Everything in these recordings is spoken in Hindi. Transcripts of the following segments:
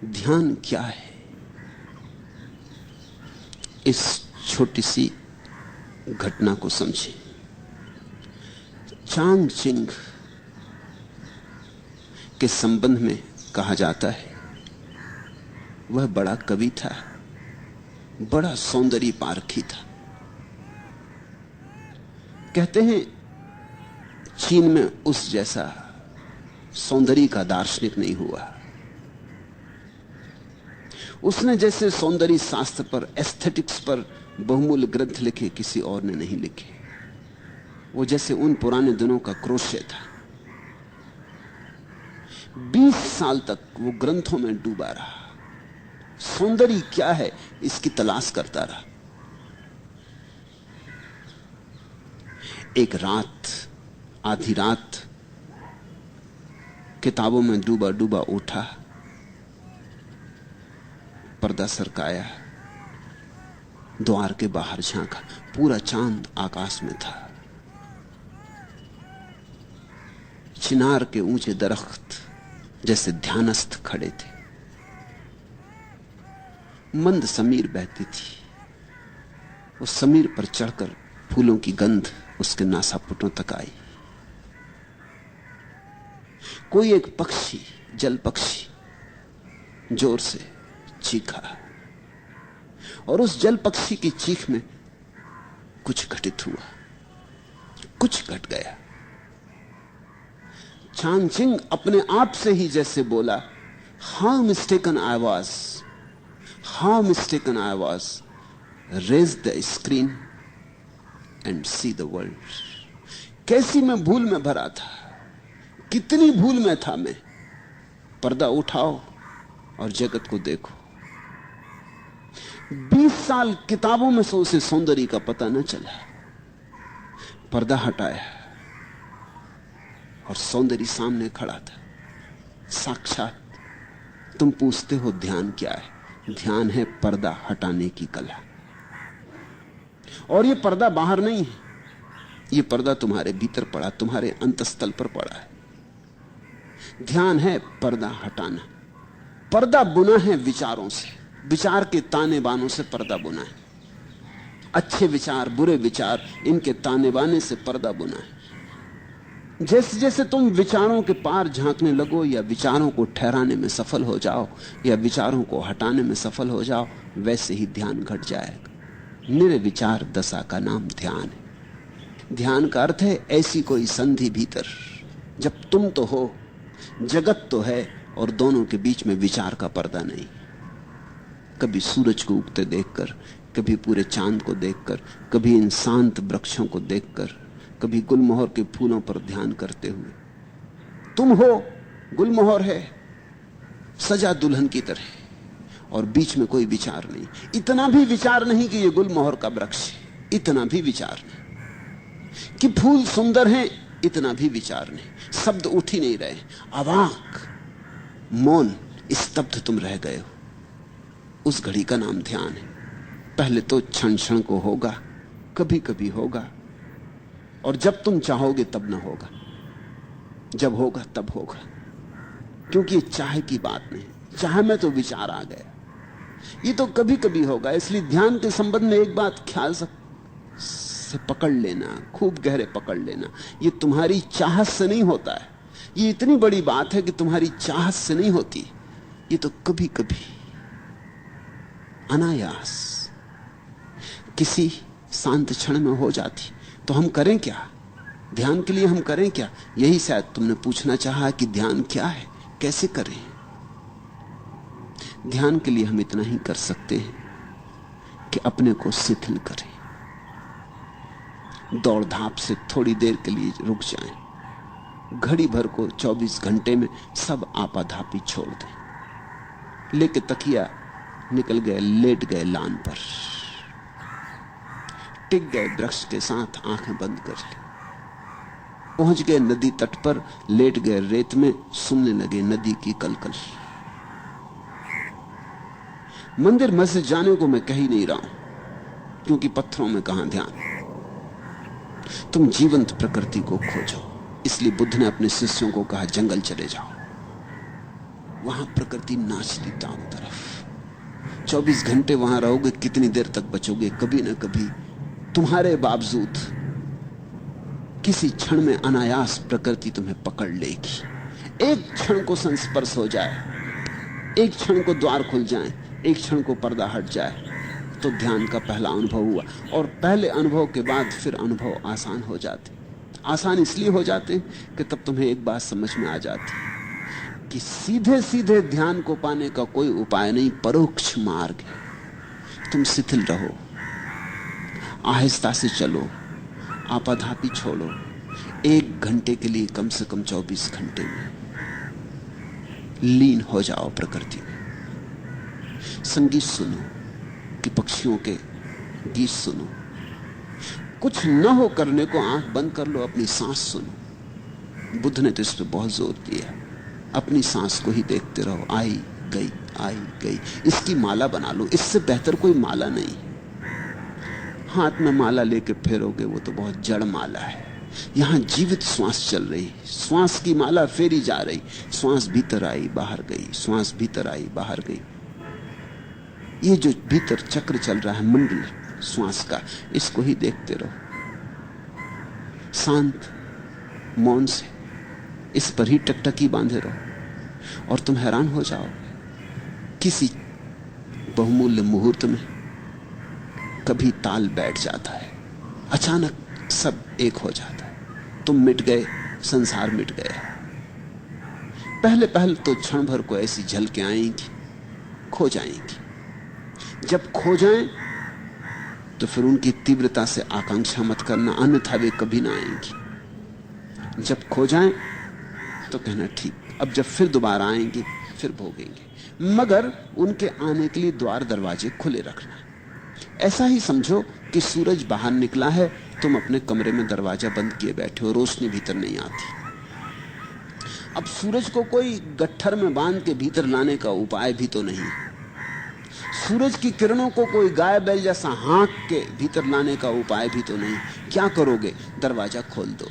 ध्यान क्या है? इस छोटी सी घटना को समझें। चांग चिंग के संबंध में कहा जाता है वह बड़ा कवि था, बड़ा सौंदर्य पारखी था। कहते हैं चीन में उस जैसा सौंदर्य का दार्शनिक नहीं हुआ। उसने जैसे सौंदर्य शास्त्र पर, एस्थेटिक्स पर बहुमूल्य ग्रंथ लिखे किसी और ने नहीं लिखे। वो जैसे उन पुराने दिनों का क्रोशे था। 20 साल तक वो ग्रंथों में डूबा रहा, सौंदर्य क्या है इसकी तलाश करता रहा। एक रात, आधी रात, किताबों में डूबा डूबा उठा, पर्दा सरकाया, द्वार के बाहर झांका, पूरा चांद आकाश में था। चिनार के ऊंचे दरख्त जैसे ध्यानस्थ खड़े थे। मंद समीर बहती थी। उस समीर पर चढ़कर फूलों की गंध उसके नासापुटों तक आई। कोई एक पक्षी, जल पक्षी जोर से चीखा और उस जल पक्षी की चीख में कुछ घटित हुआ, कुछ घट गया। चांगचिंग अपने आप से ही जैसे बोला, how mistaken I was, how mistaken I was, raise the screen and see the world. कैसी मैं भूल में भरा था, कितनी भूल में था मैं। पर्दा उठाओ और जगत को देखो। 20 साल किताबों में से उसे सौंदर्य का पता न चला। पर्दा हटाया और सौंदर्य सामने खड़ा था, साक्षात। तुम पूछते हो ध्यान क्या है? ध्यान है पर्दा हटाने की कला। और ये पर्दा बाहर नहीं है, ये पर्दा तुम्हारे भीतर पड़ा, तुम्हारे अंतस्थल पर पड़ा है। ध्यान है पर्दा हटाना। पर्दा बुना है विचारों से, विचार के ताने बानों से पर्दा बुना है। अच्छे विचार, बुरे विचार, इनके ताने बाने से पर्दा बुना है। जैसे जैसे तुम विचारों के पार झांकने लगो, या विचारों को ठहराने में सफल हो जाओ, या विचारों को हटाने में सफल हो जाओ, वैसे ही ध्यान घट जाएगा। निर्विचार दशा का नाम ध्यान है। ध्यान का अर्थ है ऐसी कोई संधि भीतर, जब तुम तो हो, जगत तो है, और दोनों के बीच में विचार का पर्दा नहीं। कभी सूरज को उगते देखकर, कभी पूरे चांद को देखकर, कभी इन शांत वृक्षों को देखकर, कभी गुलमोहर के फूलों पर ध्यान करते हुए। तुम हो, गुलमोहर है, सजा दुल्हन की तरह, और बीच में कोई विचार नहीं। इतना भी विचार नहीं कि ये गुलमोहर का वृक्ष है, इतना भी विचार नहीं। कि फूल सुंदर हैं, इतना भी विचार नहीं। शब्द उठ ही नहीं रहे, अवाक, मौन, स्तब्ध तुम रह गए हो। उस घड़ी का नाम ध्यान है। पहले तो क्षण क्षण को होगा, कभी कभी होगा, और जब तुम चाहोगे तब ना होगा, जब होगा तब होगा। क्योंकि ये चाह की बात नहीं, चाह में तो विचार आ गया। ये तो कभी कभी होगा। इसलिए ध्यान के संबंध में एक बात ख्याल से पकड़ लेना, खूब गहरे पकड़ लेना, ये तुम्हारी चाहत से नहीं होता है। ये इतनी बड़ी बात है कि तुम्हारी चाहत से नहीं होती, ये तो कभी कभी अनायास किसी शांत क्षण में हो जाती। तो हम करें क्या? ध्यान के लिए हम करें क्या? यही शायद तुमने पूछना चाहा कि ध्यान क्या है, कैसे करें। ध्यान के लिए हम इतना ही कर सकते हैं कि अपने को शिथिल करें, दौड़ धाप से थोड़ी देर के लिए रुक जाएं, घड़ी भर को 24 घंटे में सब आपाधापी छोड़ दें। लेके तकिया निकल गए, लेट गए लान पर, टिक गए वृक्ष के साथ, आंखें बंद कर ली, पहुंच गए नदी तट पर, लेट गए रेत में, सुनने लगे नदी की कलकल। मंदिर मस्जिद जाने को मैं कह ही नहीं रहा हूं, क्योंकि पत्थरों में कहां ध्यान। तुम जीवंत प्रकृति को खोजो। इसलिए बुद्ध ने अपने शिष्यों को कहा, जंगल चले जाओ, वहां प्रकृति नाचती चारों तरफ। 24 घंटे वहां रहोगे, कितनी देर तक बचोगे? कभी ना कभी तुम्हारे बावजूद किसी क्षण में अनायास प्रकृति तुम्हें पकड़ लेगी। एक क्षण को संस्पर्श हो जाए, एक क्षण को द्वार खुल जाए, एक क्षण को पर्दा हट जाए, तो ध्यान का पहला अनुभव हुआ। और पहले अनुभव के बाद फिर अनुभव आसान हो जाते। आसान इसलिए हो जाते कि तब तुम्हें एक बात समझ में आ जाती कि सीधे सीधे ध्यान को पाने का कोई उपाय नहीं, परोक्ष मार्ग है। तुम शिथिल रहो, आहिस्ता से चलो, आपाधापी छोड़ो। 1 घंटे के लिए कम से कम 24 घंटे में लीन हो जाओ प्रकृति में। संगीत सुनो कि पक्षियों के गीत सुनो। कुछ न हो करने को आंख बंद कर लो, अपनी सांस सुनो। बुद्ध ने तो इस पर बहुत जोर दिया, अपनी सांस को ही देखते रहो, आई गई आई गई। इसकी माला बना लो, इससे बेहतर कोई माला नहीं। हाथ में माला लेके फेरोगे वो तो बहुत जड़ माला है। यहां जीवित श्वास चल रही, श्वास की माला फेरी जा रही। श्वास भीतर आई बाहर गई, श्वास भीतर आई बाहर गई। ये जो भीतर चक्र चल रहा है मंडल श्वास का, इसको ही देखते रहो शांत मौन से। इस पर ही टकटकी बांधे रहो और तुम हैरान हो जाओ, किसी बहुमूल्य मुहूर्त में कभी ताल बैठ जाता है, अचानक सब एक हो जाता है। तुम मिट गए, संसार मिट गया। पहले पहले तो क्षण भर को ऐसी झलकें आएंगी, खो जाएंगी। जब खो जाएं तो फिर उनकी तीव्रता से आकांक्षा मत करना, अन्यथा वे कभी ना आएंगी। जब खो जाएं तो कहना ठीक, अब जब फिर दोबारा आएंगी फिर भोगेंगे। मगर उनके आने के लिए द्वार दरवाजे खुले रखना। ऐसा ही समझो कि सूरज बाहर निकला है, तुम अपने कमरे में दरवाजा बंद किए बैठे हो, रोशनी भीतर नहीं आती। अब सूरज को कोई गट्ठर में बांध के भीतर लाने का उपाय भी तो नहीं। सूरज की किरणों को कोई गाय बैल जैसा हाँक के भीतर लाने का उपाय भी तो नहीं। क्या करोगे? दरवाजा खोल दो,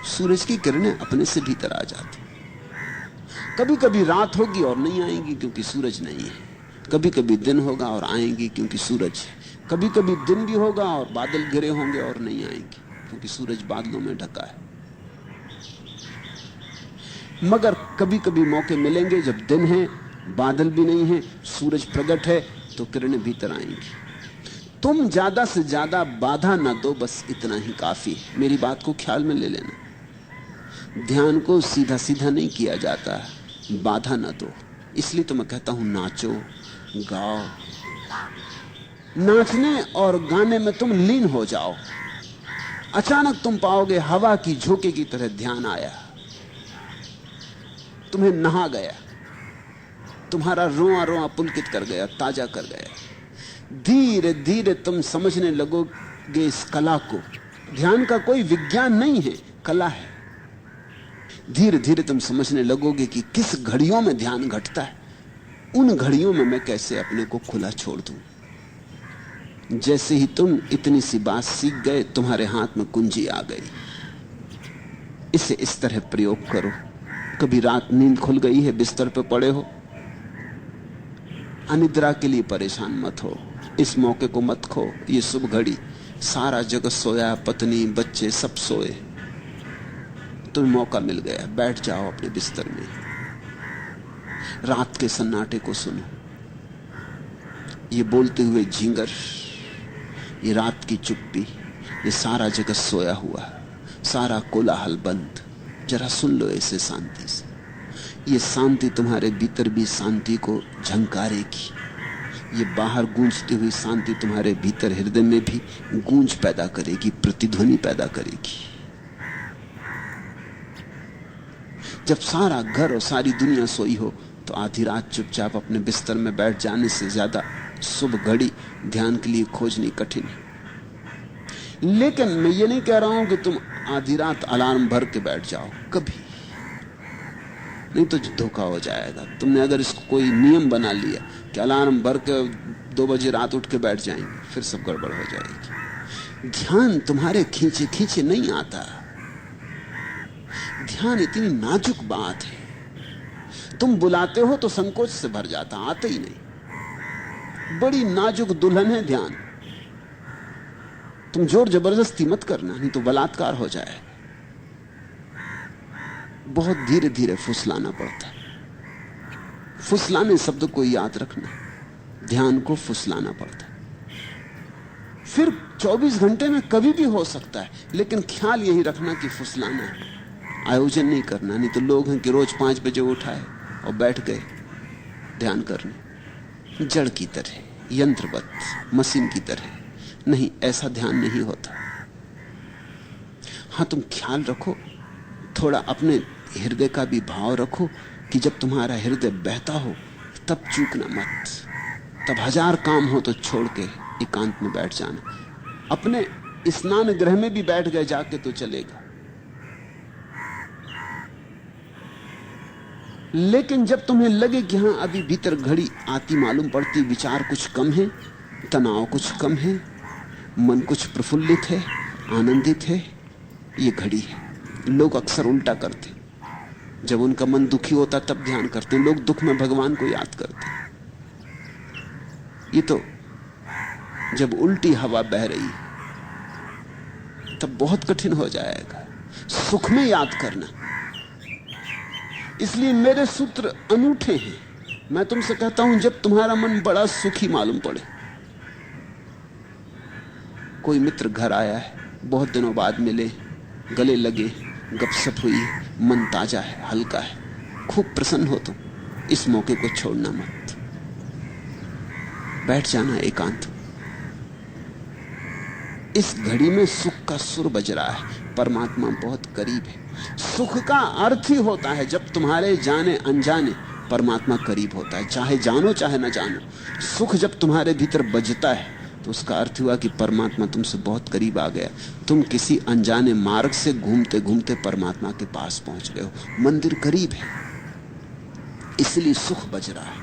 सूरज की किरणें अपने से भीतर आ जाती। कभी कभी रात होगी और नहीं आएंगी क्योंकि सूरज नहीं है। कभी कभी दिन होगा और आएंगी क्योंकि सूरज है। कभी कभी दिन भी होगा और बादल घिरे होंगे और नहीं आएंगे क्योंकि सूरज बादलों में ढका है। मगर कभी कभी मौके मिलेंगे जब दिन है, बादल भी नहीं है, सूरज प्रकट है, तो किरणें भीतर आएंगी। तुम ज्यादा से ज्यादा बाधा ना दो, बस इतना ही काफी है। मेरी बात को ख्याल में ले लेना। ध्यान को सीधा सीधा नहीं किया जाता, बाधा ना दो। इसलिए तो मैं कहता हूं नाचो गाओ। नाचने और गाने में तुम लीन हो जाओ। अचानक तुम पाओगे हवा की झोंके की तरह ध्यान आया, तुम्हें नहा गया, तुम्हारा रोआ रोआ पुलकित कर गया, ताजा कर गया। धीरे धीरे तुम समझने लगोगे इस कला को। ध्यान का कोई विज्ञान नहीं है, कला है। धीरे धीरे तुम समझने लगोगे कि किस घड़ियों में ध्यान घटता है। उन घड़ियों में मैं कैसे अपने को खुला छोड़ दूं। जैसे ही तुम इतनी सी बात सीख गए, तुम्हारे हाथ में कुंजी आ गई। इसे इस तरह प्रयोग करो। कभी रात नींद खुल गई है, बिस्तर पे पड़े हो, अनिद्रा के लिए परेशान मत हो। इस मौके को मत खो। ये शुभ घड़ी, सारा जगत सोया, पत्नी बच्चे सब सोए, तुम्हें मौका मिल गया। बैठ जाओ अपने बिस्तर में, रात के सन्नाटे को सुनो। ये बोलते हुए झींगर, ये रात की चुप्पी, ये सारा जगत सोया हुआ, सारा कोलाहल बंद। जरा सुन लो ऐसे शांति से। ये शांति तुम्हारे भीतर भी शांति को झंकारेगी। ये बाहर गूंजती हुई शांति तुम्हारे भीतर हृदय में भी गूंज पैदा करेगी, प्रतिध्वनि पैदा करेगी। जब सारा घर और सारी दुनिया सोई हो तो आधी रात चुपचाप अपने बिस्तर में बैठ जाने से ज्यादा शुभ घड़ी ध्यान के लिए खोजनी कठिन है। लेकिन मैं ये नहीं कह रहा हूं कि तुम आधी रात अलार्म भर के बैठ जाओ। कभी नहीं तो धोखा हो जाएगा। तुमने अगर इसको कोई नियम बना लिया कि अलार्म भर के 2 बजे रात उठ के बैठ जाएंगे, फिर सब गड़बड़ हो जाएगी। ध्यान तुम्हारे खींचे खींचे नहीं आता। ध्यान इतनी नाजुक बात है, तुम बुलाते हो तो संकोच से भर जाता, आते ही नहीं। बड़ी नाजुक दुल्हन है ध्यान। तुम जोर जबरदस्ती मत करना, नहीं तो बलात्कार हो जाए। बहुत धीरे धीरे फुसलाना पड़ता है। फुसलाने शब्द को याद रखना, ध्यान को फुसलाना पड़ता है। फिर 24 घंटे में कभी भी हो सकता है, लेकिन ख्याल यही रखना कि फुसलाना है, आयोजन नहीं करना। नहीं तो लोग हैं कि रोज 5 बजे उठाए और बैठ गए ध्यान करने, जड़ की तरह, यंत्रवत, मशीन की तरह। नहीं, ऐसा ध्यान नहीं होता। हां, तुम ख्याल रखो, थोड़ा अपने हृदय का भी भाव रखो कि जब तुम्हारा हृदय बहता हो तब चूकना मत। तब 1000 काम हो तो छोड़ के एकांत में बैठ जाना। अपने स्नान गृह में भी बैठ गए जाके तो चलेगा, लेकिन जब तुम्हें लगे कि हां अभी भीतर घड़ी आती मालूम पड़ती, विचार कुछ कम है, तनाव कुछ कम है, मन कुछ प्रफुल्लित है, आनंदित है, ये घड़ी है। लोग अक्सर उल्टा करते, जब उनका मन दुखी होता तब ध्यान करते। लोग दुख में भगवान को याद करते। ये तो जब उल्टी हवा बह रही तब बहुत कठिन हो जाएगा सुख में याद करना। इसलिए मेरे सूत्र अनूठे हैं। मैं तुमसे कहता हूं, जब तुम्हारा मन बड़ा सुखी मालूम पड़े, कोई मित्र घर आया है, बहुत दिनों बाद मिले, गले लगे, गपशप हुई, मन ताजा है, हल्का है, खूब प्रसन्न हो तुम, इस मौके को छोड़ना मत। बैठ जाना एकांत। इस घड़ी में सुख का सुर बज रहा है, परमात्मा बहुत करीब है। सुख का अर्थ ही होता है जब तुम्हारे जाने अनजाने परमात्मा करीब होता है, चाहे जानो चाहे ना जानो। सुख जब तुम्हारे भीतर बजता है तो उसका अर्थ हुआ कि परमात्मा तुमसे बहुत करीब आ गया। तुम किसी अनजाने मार्ग से घूमते घूमते परमात्मा के पास पहुंच गए हो। मंदिर करीब है, इसलिए सुख बज रहा है।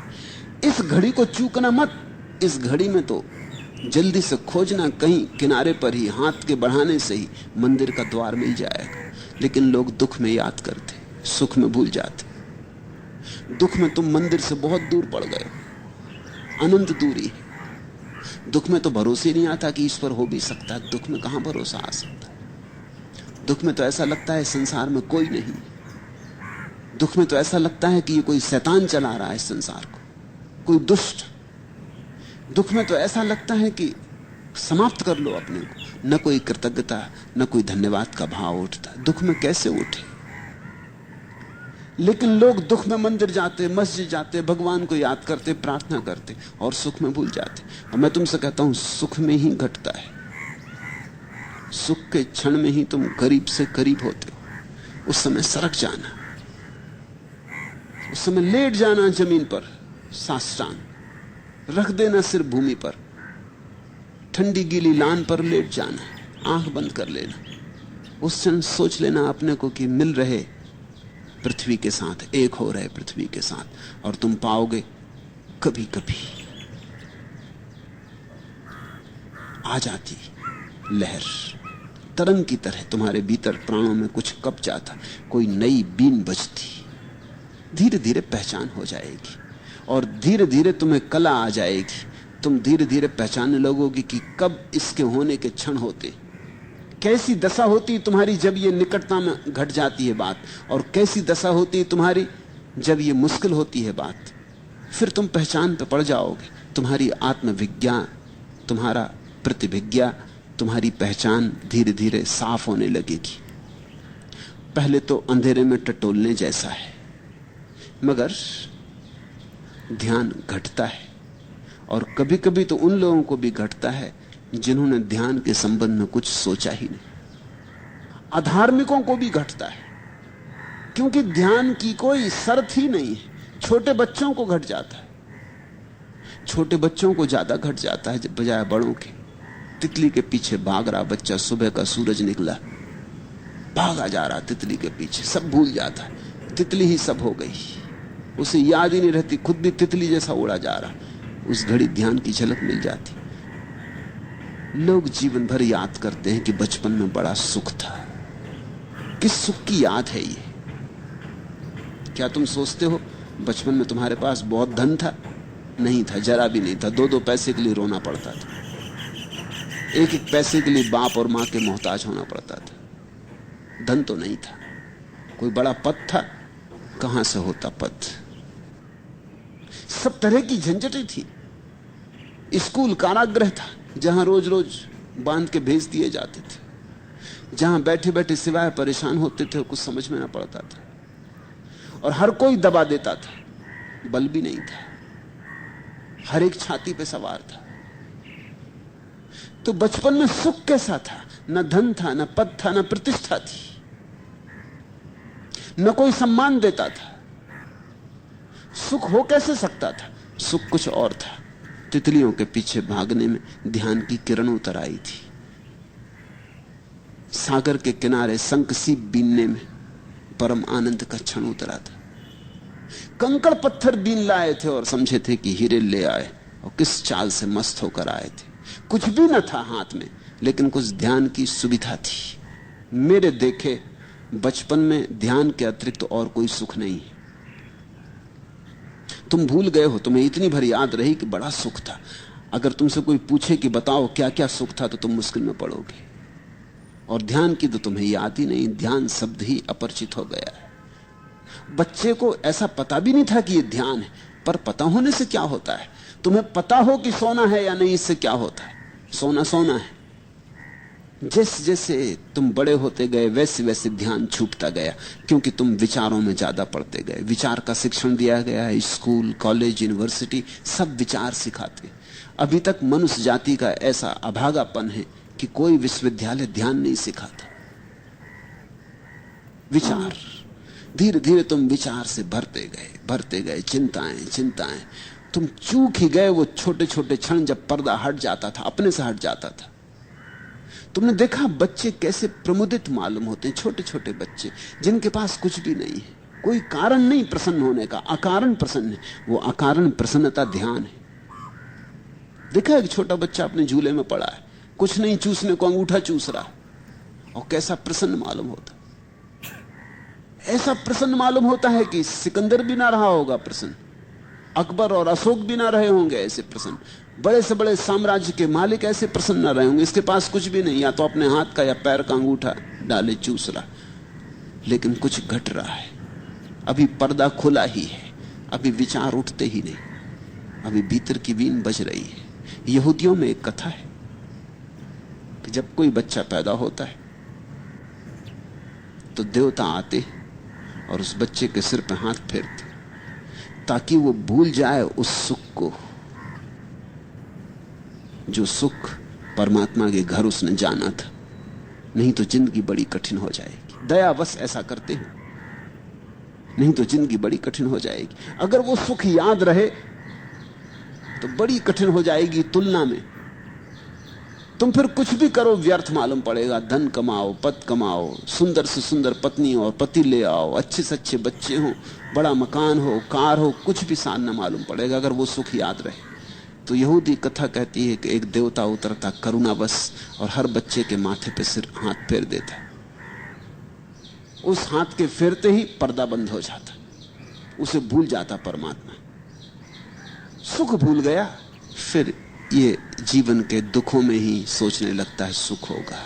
इस घड़ी को चूकना मत। इस घड़ी में तो जल्दी से खोजना, कहीं किनारे पर ही, हाथ के बढ़ाने से ही मंदिर का द्वार मिल जाएगा। लेकिन लोग दुख में याद करते, सुख में भूल जाते। दुख में तुम मंदिर से बहुत दूर पड़ गए, अनंत दूरी है। दुख में तो भरोसे ही नहीं आता कि ईश्वर हो भी सकता है। दुख में कहां भरोसा आ सकता है? दुख में तो ऐसा लगता है संसार में कोई नहीं। दुख में तो ऐसा लगता है कि ये कोई शैतान चला रहा है इस संसार को, कोई दुष्ट। दुख में तो ऐसा लगता है कि समाप्त कर लो अपने को। न कोई कृतज्ञता, न कोई धन्यवाद का भाव उठता। दुख में कैसे उठे? लेकिन लोग दुख में मंदिर जाते, मस्जिद जाते, भगवान को याद करते, प्रार्थना करते और सुख में भूल जाते। और मैं तुमसे कहता हूं, सुख में ही घटता है। सुख के क्षण में ही तुम करीब से करीब होते हो। उस समय सरक जाना, उस समय लेट जाना जमीन पर, साष्टांग रख देना सिर भूमि पर, ठंडी गीली लान पर लेट जाना, आंख बंद कर लेना। उस क्षण सोच लेना अपने को कि मिल रहे पृथ्वी के साथ, एक हो रहे पृथ्वी के साथ। और तुम पाओगे कभी कभी आ जाती लहर, तरंग की तरह तुम्हारे भीतर प्राणों में कुछ कप जाता, कोई नई बीन बजती। धीरे धीरे पहचान हो जाएगी और धीरे धीरे तुम्हें कला आ जाएगी। तुम धीरे धीरे पहचानने लगोगे कि कब इसके होने के क्षण होते, कैसी दशा होती तुम्हारी जब ये निकटता में घट जाती है बात, और कैसी दशा होती तुम्हारी जब ये मुश्किल होती है बात। फिर तुम पहचान पे पड़ जाओगे। तुम्हारी आत्मविज्ञा, तुम्हारा प्रतिभिज्ञा, तुम्हारी पहचान धीरे धीरे साफ होने लगेगी। पहले तो अंधेरे में टटोलने जैसा है, मगर ध्यान घटता है। और कभी कभी तो उन लोगों को भी घटता है जिन्होंने ध्यान के संबंध में कुछ सोचा ही नहीं। अधार्मिकों को भी घटता है, क्योंकि ध्यान की कोई शर्त ही नहीं है। छोटे बच्चों को घट जाता है, छोटे बच्चों को ज्यादा घट जाता है जब बजाय बड़ों के। तितली के पीछे भाग रहा बच्चा, सुबह का सूरज निकला, भागा जा रहा तितली के पीछे, सब भूल जाता है। तितली ही सब हो गई, उसे याद ही नहीं रहती, खुद भी तितली जैसा उड़ा जा रहा। उस घड़ी ध्यान की झलक मिल जाती। लोग जीवन भर याद करते हैं कि बचपन में बड़ा सुख था। किस सुख की याद है ये? क्या तुम सोचते हो बचपन में तुम्हारे पास बहुत धन था? नहीं था, जरा भी नहीं था। 2-2 पैसे के लिए रोना पड़ता था, 1-1 पैसे के लिए बाप और मां के मोहताज होना पड़ता था। धन तो नहीं था। कोई बड़ा पद था? कहां से होता पद? सब तरह की झंझटें थी। स्कूल कारागृह था, जहां रोज रोज बांध के भेज दिए जाते थे, जहां बैठे बैठे सिवाय परेशान होते थे कुछ समझ में ना पड़ता था, और हर कोई दबा देता था, बल भी नहीं था, हर एक छाती पे सवार था। तो बचपन में सुख कैसा था? न धन था, न पद था, न प्रतिष्ठा थी, न कोई सम्मान देता था। सुख हो कैसे सकता था? सुख कुछ और था। तितलियों के पीछे भागने में ध्यान की किरण उतर आई थी। सागर के किनारे शंखसी बीनने में परम आनंद का क्षण उतरा था। कंकड़ पत्थर बीन लाए थे और समझे थे कि हीरे ले आए, और किस चाल से मस्त होकर आए थे। कुछ भी न था हाथ में, लेकिन कुछ ध्यान की सुविधा थी। मेरे देखे बचपन में ध्यान के अतिरिक्त और कोई सुख नहीं। तुम भूल गए हो, तुम्हें इतनी भर याद रही कि बड़ा सुख था। अगर तुमसे कोई पूछे कि बताओ क्या क्या सुख था, तो तुम मुश्किल में पड़ोगे। और ध्यान की तो तुम्हें याद ही नहीं, ध्यान शब्द ही अपरिचित हो गया है। बच्चे को ऐसा पता भी नहीं था कि यह ध्यान है, पर पता होने से क्या होता है? तुम्हें पता हो कि सोना है या नहीं, इससे क्या होता है? सोना सोना है। जैसे जैसे तुम बड़े होते गए वैसे वैसे ध्यान छूटता गया, क्योंकि तुम विचारों में ज्यादा पढ़ते गए। विचार का शिक्षण दिया गया है, स्कूल, कॉलेज, यूनिवर्सिटी सब विचार सिखाते। अभी तक मनुष्य जाति का ऐसा अभागापन है कि कोई विश्वविद्यालय ध्यान नहीं सिखाता। विचार, धीरे धीरे तुम विचार से भरते गए, चिंताएं चिंताएं। तुम चूक ही गए वो छोटे छोटे क्षण जब पर्दा हट जाता था, अपने से हट जाता था। तुमने देखा बच्चे कैसे प्रमुदित मालूम होते हैं, छोटे छोटे बच्चे जिनके पास कुछ भी नहीं है, कोई कारण नहीं प्रसन्न होने का, अकारण प्रसन्न है। वो अकारण प्रसन्नता ध्यान है। देखा एक छोटा बच्चा अपने झूले में पड़ा है, कुछ नहीं चूसने को अंगूठा चूस रहा है, और कैसा प्रसन्न मालूम होता। ऐसा प्रसन्न मालूम होता है कि सिकंदर भी ना रहा होगा प्रसन्न, अकबर और अशोक भी ना रहे होंगे ऐसे प्रसन्न, बड़े से बड़े साम्राज्य के मालिक ऐसे प्रसन्न ना रहे होंगे। इसके पास कुछ भी नहीं, या तो अपने हाथ का या पैर का अंगूठा डाले चूस रहा, लेकिन कुछ घट रहा है। अभी पर्दा खुला ही है, अभी विचार उठते ही नहीं, अभी भीतर की वीण बज रही है। यहूदियों में एक कथा है कि जब कोई बच्चा पैदा होता है तो देवता आते और उस बच्चे के सिर पे हाथ फेरते, ताकि वो भूल जाए उस सुख को, जो सुख परमात्मा के घर उसने जाना था। नहीं तो जिंदगी बड़ी कठिन हो जाएगी। दयावश ऐसा करते हैं, नहीं तो जिंदगी बड़ी कठिन हो जाएगी। अगर वो सुख याद रहे तो बड़ी कठिन हो जाएगी तुलना में। तुम फिर कुछ भी करो व्यर्थ मालूम पड़ेगा। धन कमाओ, पद कमाओ, सुंदर से सुंदर पत्नी और पति ले आओ, अच्छे से अच्छे बच्चे हो, बड़ा मकान हो, कार हो, कुछ भी सान न मालूम पड़ेगा अगर वो सुख याद रहे। तो यहूदी कथा कहती है कि एक देवता उतरता करुणावश और हर बच्चे के माथे पे सिर हाथ फेर देता। उस हाथ के फेरते ही पर्दा बंद हो जाता, उसे भूल जाता परमात्मा, सुख भूल गया। फिर ये जीवन के दुखों में ही सोचने लगता है सुख होगा।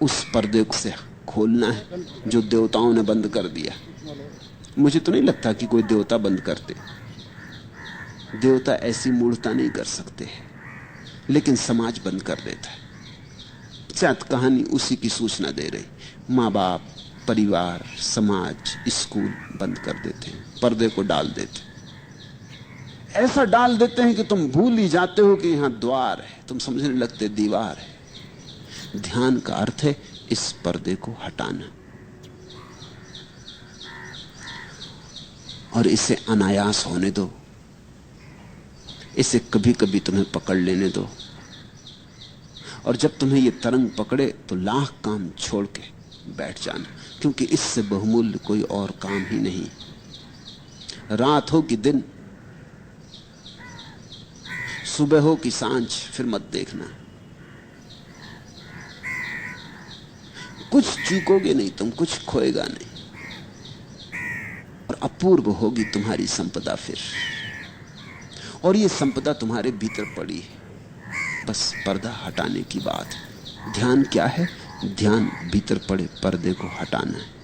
उस पर्दे से खोलना है जो देवताओं ने बंद कर दिया। मुझे तो नहीं लगता कि कोई देवता बंद करते, देवता ऐसी मूर्खता नहीं कर सकते, लेकिन समाज बंद कर देता है। शायद कहानी उसी की सूचना दे रही। माँ बाप, परिवार, समाज, स्कूल बंद कर देते हैं, पर्दे को डाल देते हैं। ऐसा डाल देते हैं कि तुम भूल ही जाते हो कि यहां द्वार है, तुम समझने लगते दीवार है। ध्यान का अर्थ है इस पर्दे को हटाना, और इसे अनायास होने दो, इसे कभी कभी तुम्हें पकड़ लेने दो। और जब तुम्हें ये तरंग पकड़े तो लाख काम छोड़ के बैठ जाना, क्योंकि इससे बहुमूल्य कोई और काम ही नहीं। रात हो कि दिन, सुबह हो कि सांझ, फिर मत देखना। कुछ चूकोगे नहीं तुम, कुछ खोएगा नहीं, और अपूर्व होगी तुम्हारी संपदा फिर। और ये संपदा तुम्हारे भीतर पड़ी है, बस पर्दा हटाने की बात है। ध्यान क्या है? ध्यान भीतर पड़े पर्दे को हटाना है।